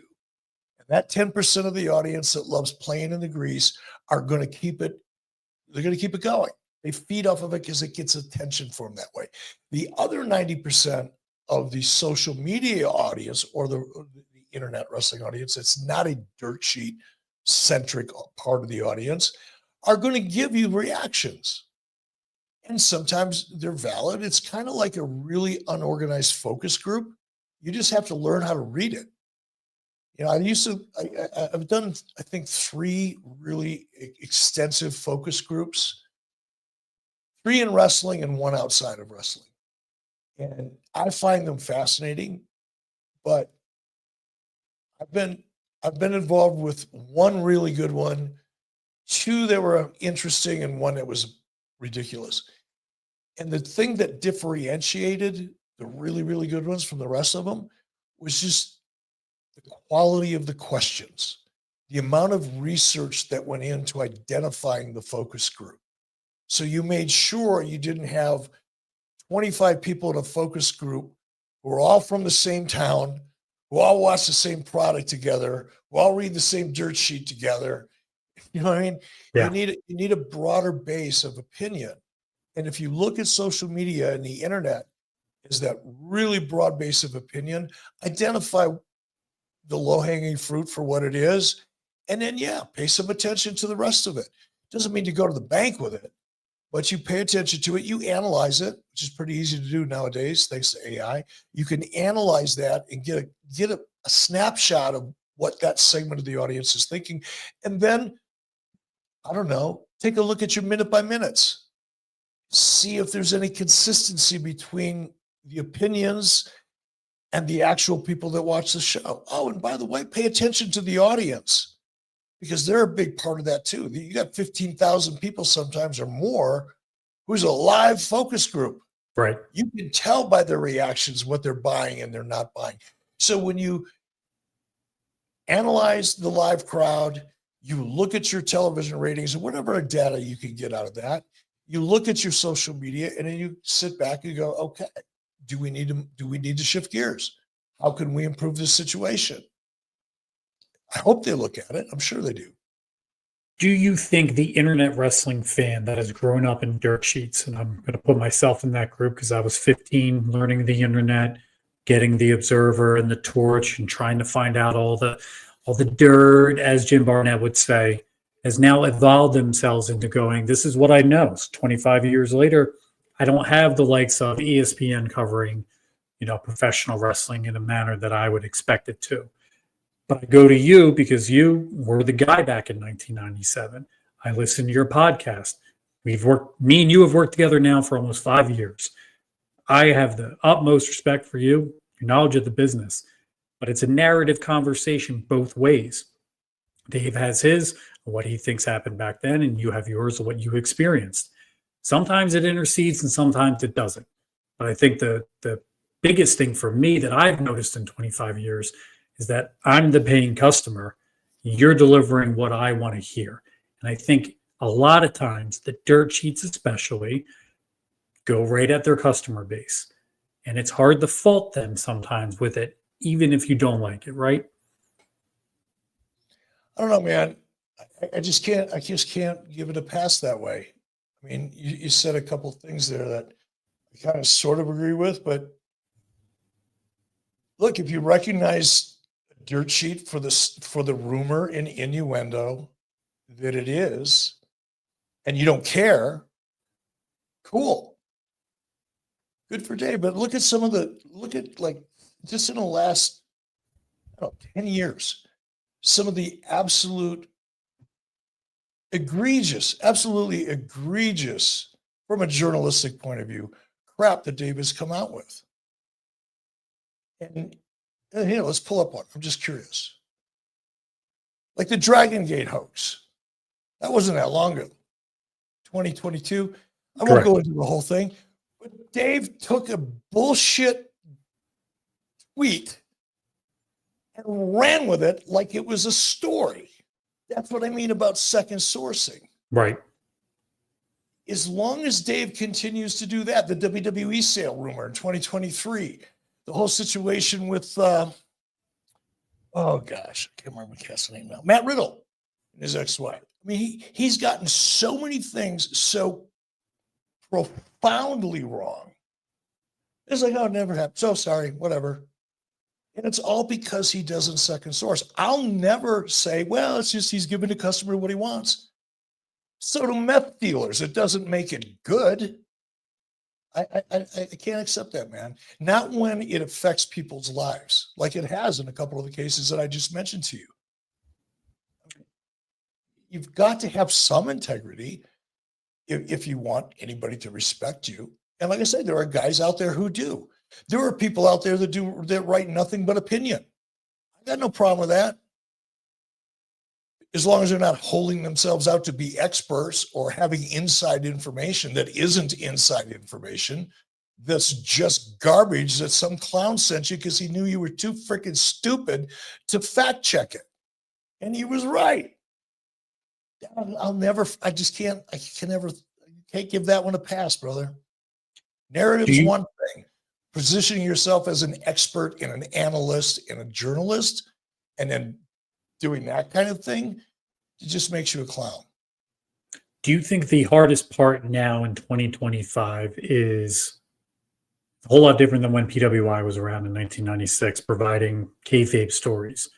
And that 10% of the audience that loves playing in the grease are going to keep it. They're going to keep it going. They feed off of it because it gets attention for them that way. The other 90% of the social media audience or the internet wrestling audience, it's not a dirt sheet centric part of the audience, are going to give you reactions. And sometimes they're valid. It's kind of like a really unorganized focus group. You just have to learn how to read it. You know, I've done, I think, 3 really extensive focus groups, 3 in wrestling and 1 outside of wrestling. And I find them fascinating, but I've been involved with 1 really good one, 2 that were interesting, and 1 that was ridiculous. And the thing that differentiated the really, really good ones from the rest of them was just the quality of the questions, the amount of research that went into identifying the focus group. So you made sure you didn't have 25 people in a focus group who are all from the same town, who all watch the same product together, who all read the same dirt sheet together. You know what I mean? Yeah. You need a broader base of opinion. And if you look at social media and the internet is that really broad base of opinion, identify the low-hanging fruit for what it is, and then, pay some attention to the rest of it. Doesn't mean you go to the bank with it, but you pay attention to it, you analyze it, which is pretty easy to do nowadays, thanks to AI. You can analyze that and get a snapshot of what that segment of the audience is thinking. And then, I don't know, take a look at your minute by minutes. See if there's any consistency between the opinions and the actual people that watch the show. Oh, and by the way, pay attention to the audience, because they're a big part of that too. You got 15,000 people sometimes or more who's a live focus group. Right. You can tell by their reactions what they're buying and they're not buying. So when you analyze the live crowd, you look at your television ratings and whatever data you can get out of that, you look at your social media, and then you sit back and you go, okay, do we need to shift gears? How can we improve this situation? I hope they look at it. I'm sure they do. Do you think the internet wrestling fan that has grown up in dirt sheets, and I'm going to put myself in that group because I was 15 learning the internet, getting the Observer and the Torch and trying to find out all the dirt, as Jim Barnett would say, has now evolved themselves into going, this is what I know. So 25 years later, I don't have the likes of ESPN covering, professional wrestling in a manner that I would expect it to. But I go to you because you were the guy back in 1997. I listened to your podcast. Me and you have worked together now for almost 5 years. I have the utmost respect for you, your knowledge of the business, but it's a narrative conversation both ways. Dave has his, what he thinks happened back then, and you have yours of what you experienced. Sometimes it intercedes and sometimes it doesn't. But I think the biggest thing for me that I've noticed in 25 years is that I'm the paying customer. You're delivering what I want to hear. And I think a lot of times the dirt sheets especially go right at their customer base. And it's hard to fault them sometimes with it, even if you don't like it, right? I don't know, man. I just can't give it a pass that way. I mean, you said a couple of things there that I kind of sort of agree with, but look, if you recognize a dirt sheet for the rumor and innuendo that it is, and you don't care, cool. Good for Dave. But look at like just in the last, I don't know, 10 years, some of the absolutely egregious from a journalistic point of view, crap that Dave has come out with. And let's pull up one. I'm just curious. Like the Dragon Gate hoax. That wasn't that long ago. 2022. I won't go into the whole thing, but Dave took a bullshit tweet and ran with it like it was a story. That's what I mean about second sourcing. Right. As long as Dave continues to do that, the WWE sale rumor in 2023, the whole situation with, oh gosh, I can't remember the cat's name now, Matt Riddle and his ex-wife. I mean, he's gotten so many things so profoundly wrong. It's like, oh, it never happened. So sorry, whatever. And it's all because he doesn't second source. I'll never say, well, it's just he's giving the customer what he wants. So do meth dealers. It doesn't make it good. I can't accept that, man. Not when it affects people's lives, like it has in a couple of the cases that I just mentioned to you. You've got to have some integrity if you want anybody to respect you. And like I said, there are guys out there who do. There are people out there that write nothing but opinion. I got no problem with that. As long as they're not holding themselves out to be experts or having inside information that isn't inside information, that's just garbage that some clown sent you because he knew you were too freaking stupid to fact check it. And he was right. I can't give that one a pass, brother. Narrative's one thing. Positioning yourself as an expert and an analyst and a journalist, and then doing that kind of thing, it just makes you a clown. Do you think the hardest part now in 2025 is a whole lot different than when PWI was around in 1996, providing kayfabe stories?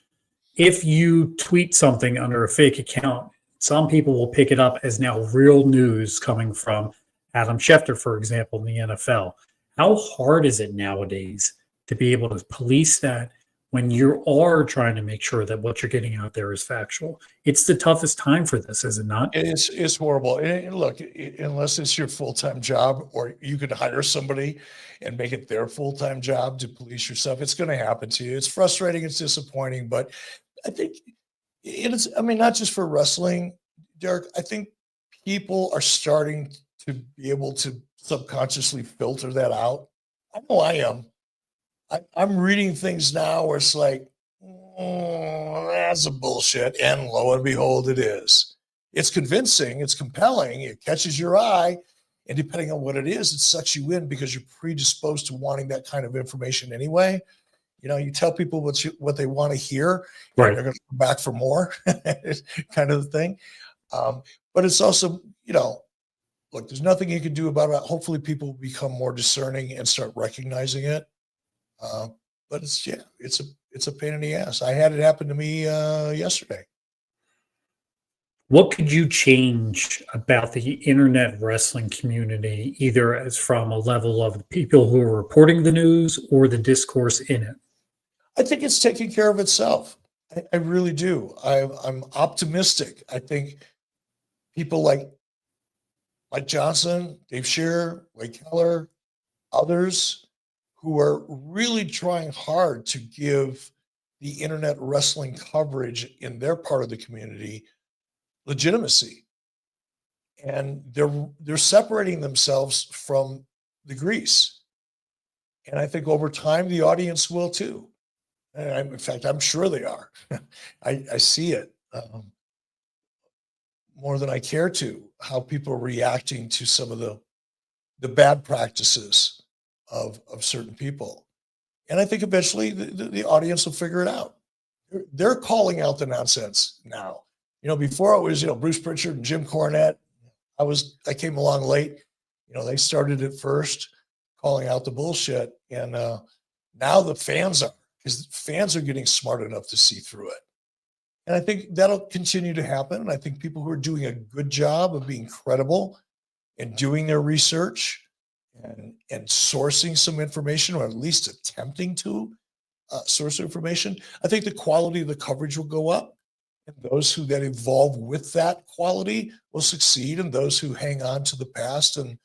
If you tweet something under a fake account, some people will pick it up as now real news coming from Adam Schefter, for example, in the NFL. How hard is it nowadays to be able to police that when you are trying to make sure that what you're getting out there is factual? It's the toughest time for this, is it not? It's horrible. And look, unless it's your full-time job, or you could hire somebody and make it their full-time job to police yourself, it's going to happen to you. It's frustrating. It's disappointing. But I think not just for wrestling, Derek, I think people are starting to be able to subconsciously filter that out. I know I am. I'm reading things now where it's like, that's a bullshit. And lo and behold, it is. It's convincing. It's compelling. It catches your eye. And depending on what it is, it sucks you in because you're predisposed to wanting that kind of information anyway. You tell people what they want to hear, right, and they're going to come back for more kind of thing. But it's also, look, there's nothing you can do about it. Hopefully people become more discerning and start recognizing it. But it's a pain in the ass. I had it happen to me yesterday. What could you change about the internet wrestling community, either as from a level of the people who are reporting the news or the discourse in it? I think it's taking care of itself. I really do. I'm optimistic. I think people like Mike Johnson, Dave Scherer, Ray Keller, others who are really trying hard to give the internet wrestling coverage in their part of the community legitimacy. And they're separating themselves from the grease. And I think over time, the audience will too. And in fact, I'm sure they are. I see it more than I care to, how people are reacting to some of the bad practices of certain people. And I think eventually the audience will figure it out. They're calling out the nonsense now. Before it was, Bruce Pritchard and Jim Cornette. I came along late. They started it first, calling out the bullshit. And now the fans are, because fans are getting smart enough to see through it. And I think that'll continue to happen. And I think people who are doing a good job of being credible and doing their research and sourcing some information, or at least attempting to source information, I think the quality of the coverage will go up. And those who that evolve with that quality will succeed. And those who hang on to the past and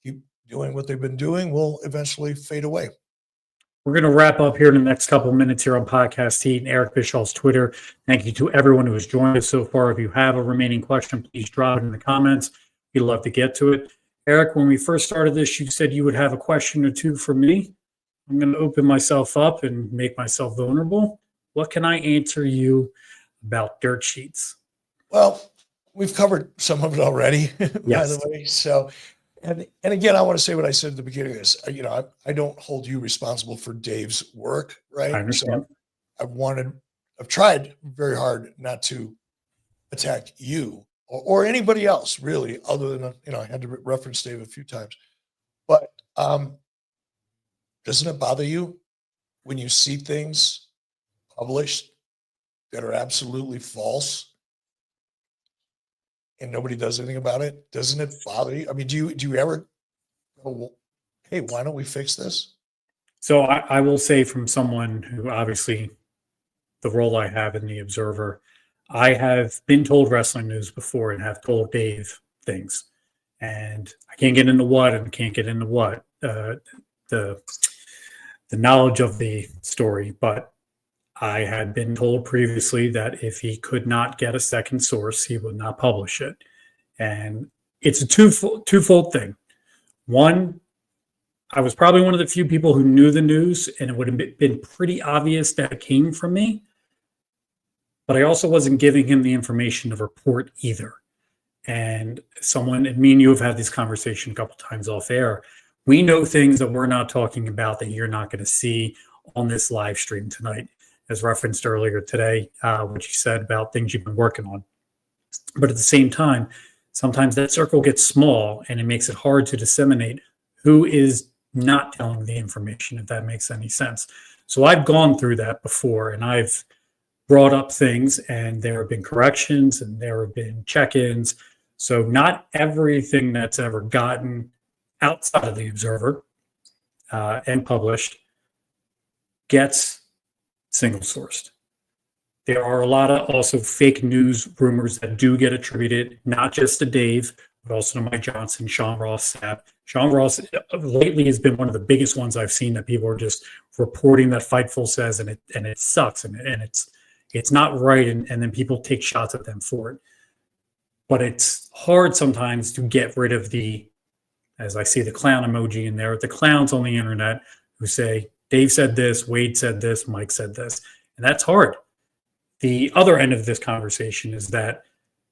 keep doing what they've been doing will eventually fade away. We're going to wrap up here in the next couple of minutes here on Podcast Heat and Eric Bischoff's Twitter. Thank you to everyone who has joined us so far. If you have a remaining question, please drop it in the comments. We'd love to get to it. Eric, when we first started this, you said you would have a question or two for me. I'm going to open myself up and make myself vulnerable. What can I answer you about dirt sheets? Well, we've covered some of it already, by Yes. the way. So, and again, I want to say what I said at the beginning of this. I don't hold you responsible for Dave's work, right? I understand. So I've tried very hard not to attack you or anybody else, really, other than, I had to reference Dave a few times. But doesn't it bother you when you see things published that are absolutely false and nobody does anything about it? Doesn't it bother you? I mean, do you ever go, well, hey, why don't we fix this? So I will say, from someone who obviously the role I have in the Observer, I have been told wrestling news before and have told Dave things, and I can't get into what and can't get into what the knowledge of the story, but I had been told previously that if he could not get a second source, he would not publish it. And it's a twofold thing. One, I was probably one of the few people who knew the news, and it would have been pretty obvious that it came from me. But I also wasn't giving him the information to report either. And me and you have had this conversation a couple times off air. We know things that we're not talking about that you're not going to see on this live stream tonight, as referenced earlier today, what you said about things you've been working on. But at the same time, sometimes that circle gets small and it makes it hard to disseminate who is not telling the information, if that makes any sense. So I've gone through that before, and I've brought up things, and there have been corrections and there have been check-ins. So not everything that's ever gotten outside of the Observer and published gets single sourced. There are a lot of also fake news rumors that do get attributed, not just to Dave, but also to Mike Johnson, Sean Ross Sapp. Sean Ross lately has been one of the biggest ones I've seen, that people are just reporting that Fightful says, and it sucks, and it's not right, and then people take shots at them for it. But it's hard sometimes to get rid of as I see the clown emoji in there, the clowns on the internet who say, Dave said this, Wade said this, Mike said this, and that's hard. The other end of this conversation is that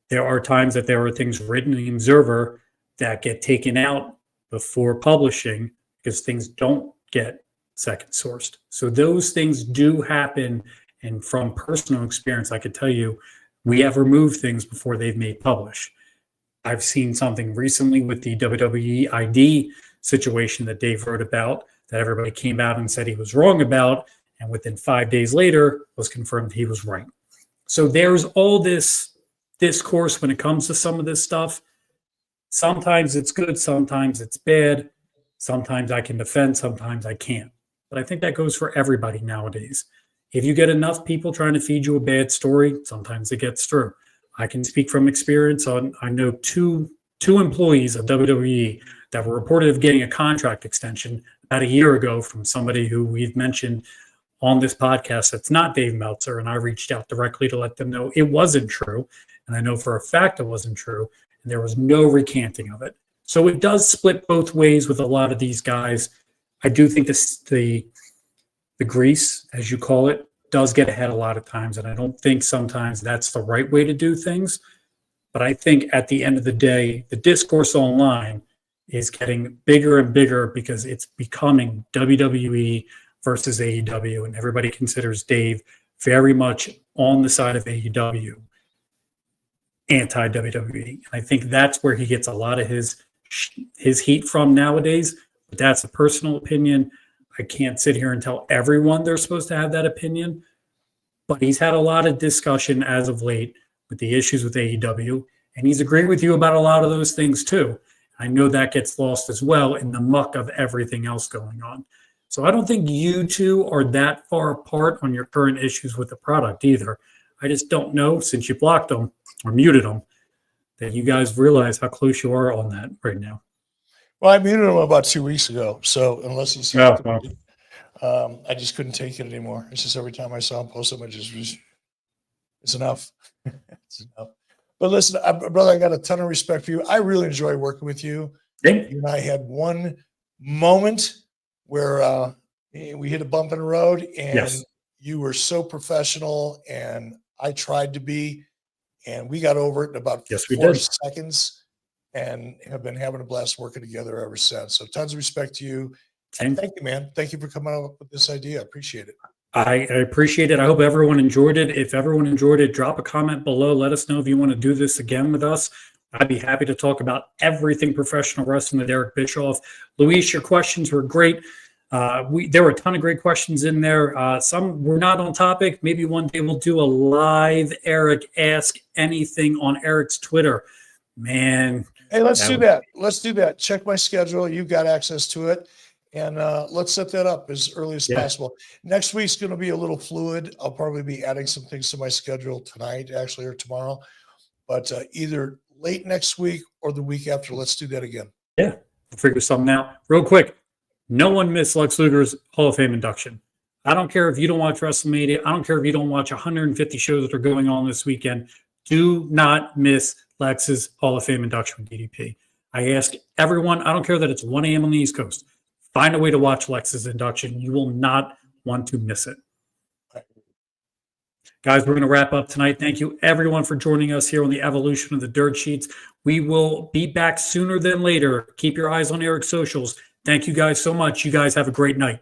there are times that there are things written in the Observer that get taken out before publishing because things don't get second sourced. So those things do happen. And from personal experience, I could tell you, we have removed things before they've made publish. I've seen something recently with the WWE ID situation that Dave wrote about that everybody came out and said he was wrong about. And within 5 days later was confirmed he was right. So there's all this discourse when it comes to some of this stuff. Sometimes it's good, sometimes it's bad. Sometimes I can defend, sometimes I can't. But I think that goes for everybody nowadays. If you get enough people trying to feed you a bad story, sometimes it gets through. I can speak from experience I know two employees of WWE that were reported of getting a contract extension about a year ago from somebody who we've mentioned on this podcast that's not Dave Meltzer, and I reached out directly to let them know it wasn't true. And I know for a fact it wasn't true, and there was no recanting of it. So it does split both ways with a lot of these guys. I do think the grease, as you call it, does get ahead a lot of times, and I don't think sometimes that's the right way to do things. But I think at the end of the day, the discourse online is getting bigger and bigger because it's becoming WWE versus AEW, and everybody considers Dave very much on the side of AEW, anti-WWE. And I think that's where he gets a lot of his heat from nowadays. But that's a personal opinion. I can't sit here and tell everyone they're supposed to have that opinion. But he's had a lot of discussion as of late with the issues with AEW, and he's agreed with you about a lot of those things too. I know that gets lost as well in the muck of everything else going on. So I don't think you two are that far apart on your current issues with the product either. I just don't know, since you blocked them or muted them, that you guys realize how close you are on that right now. Well, I muted him about 2 weeks ago. So unless he's, I just couldn't take it anymore. It's just every time I saw him post something, it's enough. It's enough. But listen, brother, I got a ton of respect for you. I really enjoy working with you. You and I had one moment where we hit a bump in the road, and you were so professional, and I tried to be, and we got over it in about 4 seconds, and have been having a blast working together ever since. So tons of respect to you. And thank you, man. Thank you for coming up with this idea. I appreciate it. I appreciate it. I hope everyone enjoyed it. If everyone enjoyed it, drop a comment below. Let us know if you want to do this again with us. I'd be happy to talk about everything professional wrestling with Eric Bischoff. Luis, your questions were great. There were a ton of great questions in there. Some were not on topic. Maybe one day we'll do a live Eric Ask Anything on Eric's Twitter. Man. Hey, let's do that. Let's do that. Check my schedule. You've got access to it. And let's set that up as early as possible. Next week's going to be a little fluid. I'll probably be adding some things to my schedule tonight, actually, or tomorrow. But either late next week or the week after, let's do that again. Yeah, we'll figure something out. Real quick, no one missed Lex Luger's Hall of Fame induction. I don't care if you don't watch WrestleMania. I don't care if you don't watch 150 shows that are going on this weekend. Do not miss Lex's Hall of Fame induction with DDP. I ask everyone, I don't care that it's 1 a.m. on the East Coast. Find a way to watch Lex's induction. You will not want to miss it. Guys, we're going to wrap up tonight. Thank you, everyone, for joining us here on the evolution of the Dirt Sheets. We will be back sooner than later. Keep your eyes on Eric's socials. Thank you guys so much. You guys have a great night.